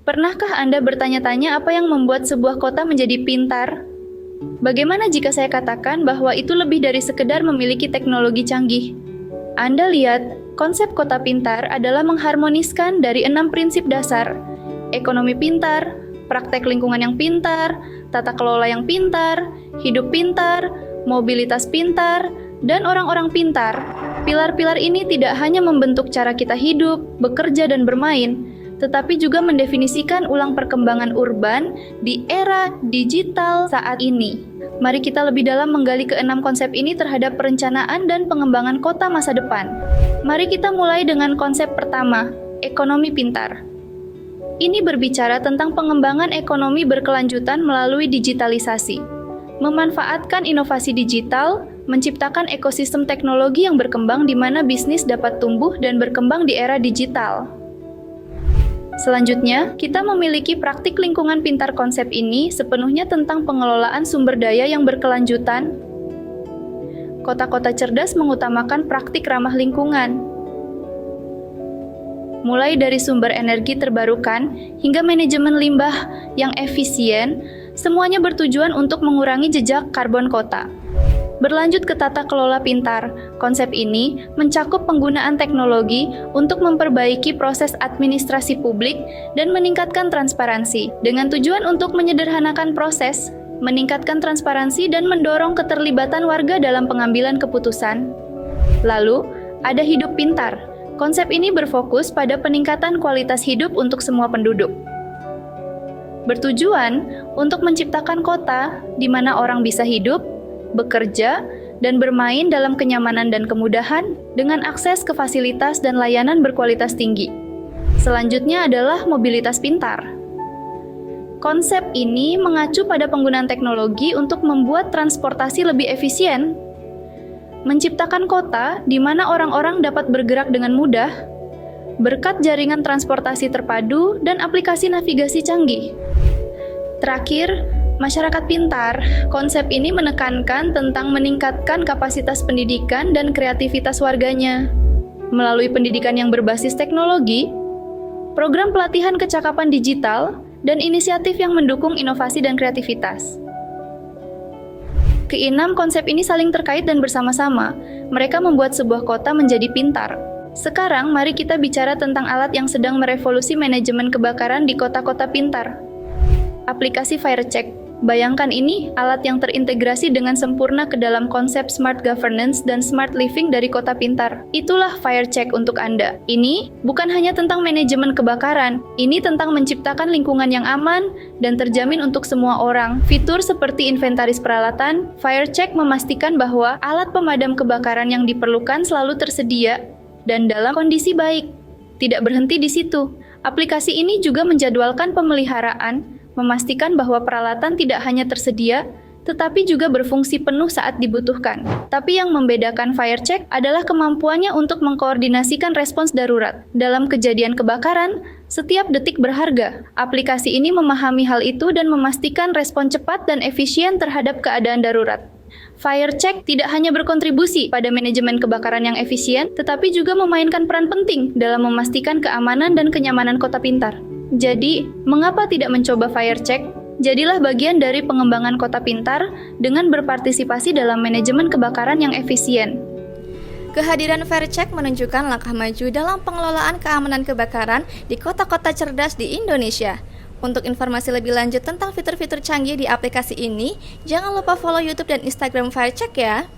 Pernahkah Anda bertanya-tanya apa yang membuat sebuah kota menjadi pintar? Bagaimana jika saya katakan bahwa itu lebih dari sekedar memiliki teknologi canggih? Anda lihat, konsep kota pintar adalah mengharmoniskan dari 6 prinsip dasar: ekonomi pintar, praktek lingkungan yang pintar, tata kelola yang pintar, hidup pintar, mobilitas pintar, dan orang-orang pintar. Pilar-pilar ini tidak hanya membentuk cara kita hidup, bekerja, dan bermain, tetapi juga mendefinisikan ulang perkembangan urban di era digital saat ini. Mari kita lebih dalam menggali keenam konsep ini terhadap perencanaan dan pengembangan kota masa depan. Mari kita mulai dengan konsep pertama, ekonomi pintar. Ini berbicara tentang pengembangan ekonomi berkelanjutan melalui digitalisasi. Memanfaatkan inovasi digital, menciptakan ekosistem teknologi yang berkembang di mana bisnis dapat tumbuh dan berkembang di era digital. Selanjutnya, kita memiliki praktik lingkungan pintar. Konsep ini sepenuhnya tentang pengelolaan sumber daya yang berkelanjutan. Kota-kota cerdas mengutamakan praktik ramah lingkungan. Mulai dari sumber energi terbarukan hingga manajemen limbah yang efisien, semuanya bertujuan untuk mengurangi jejak karbon kota. Berlanjut ke tata kelola pintar, konsep ini mencakup penggunaan teknologi untuk memperbaiki proses administrasi publik dan meningkatkan transparansi, dengan tujuan untuk menyederhanakan proses, meningkatkan transparansi, dan mendorong keterlibatan warga dalam pengambilan keputusan. Lalu, ada hidup pintar. Konsep ini berfokus pada peningkatan kualitas hidup untuk semua penduduk. Bertujuan untuk menciptakan kota di mana orang bisa hidup, bekerja, dan bermain dalam kenyamanan dan kemudahan dengan akses ke fasilitas dan layanan berkualitas tinggi. Selanjutnya adalah mobilitas pintar. Konsep ini mengacu pada penggunaan teknologi untuk membuat transportasi lebih efisien, menciptakan kota di mana orang-orang dapat bergerak dengan mudah, berkat jaringan transportasi terpadu dan aplikasi navigasi canggih. Terakhir, masyarakat pintar. Konsep ini menekankan tentang meningkatkan kapasitas pendidikan dan kreativitas warganya. Melalui pendidikan yang berbasis teknologi, program pelatihan kecakapan digital, dan inisiatif yang mendukung inovasi dan kreativitas. Keenam konsep ini saling terkait dan bersama-sama. Mereka membuat sebuah kota menjadi pintar. Sekarang, mari kita bicara tentang alat yang sedang merevolusi manajemen kebakaran di kota-kota pintar. Aplikasi FireCheck. Bayangkan ini, alat yang terintegrasi dengan sempurna ke dalam konsep smart governance dan smart living dari kota pintar. Itulah FireCheck untuk Anda. Ini bukan hanya tentang manajemen kebakaran, ini tentang menciptakan lingkungan yang aman dan terjamin untuk semua orang. Fitur seperti inventaris peralatan, FireCheck memastikan bahwa alat pemadam kebakaran yang diperlukan selalu tersedia dan dalam kondisi baik. Tidak berhenti di situ. Aplikasi ini juga menjadwalkan pemeliharaan, memastikan bahwa peralatan tidak hanya tersedia, tetapi juga berfungsi penuh saat dibutuhkan. Tapi yang membedakan FireCheck adalah kemampuannya untuk mengkoordinasikan respons darurat. Dalam kejadian kebakaran, setiap detik berharga. Aplikasi ini memahami hal itu dan memastikan respon cepat dan efisien terhadap keadaan darurat. FireCheck tidak hanya berkontribusi pada manajemen kebakaran yang efisien, tetapi juga memainkan peran penting dalam memastikan keamanan dan kenyamanan kota pintar. Jadi, mengapa tidak mencoba FireCheck? Jadilah bagian dari pengembangan kota pintar dengan berpartisipasi dalam manajemen kebakaran yang efisien. Kehadiran FireCheck menunjukkan langkah maju dalam pengelolaan keamanan kebakaran di kota-kota cerdas di Indonesia. Untuk informasi lebih lanjut tentang fitur-fitur canggih di aplikasi ini, jangan lupa follow YouTube dan Instagram FireCheck ya.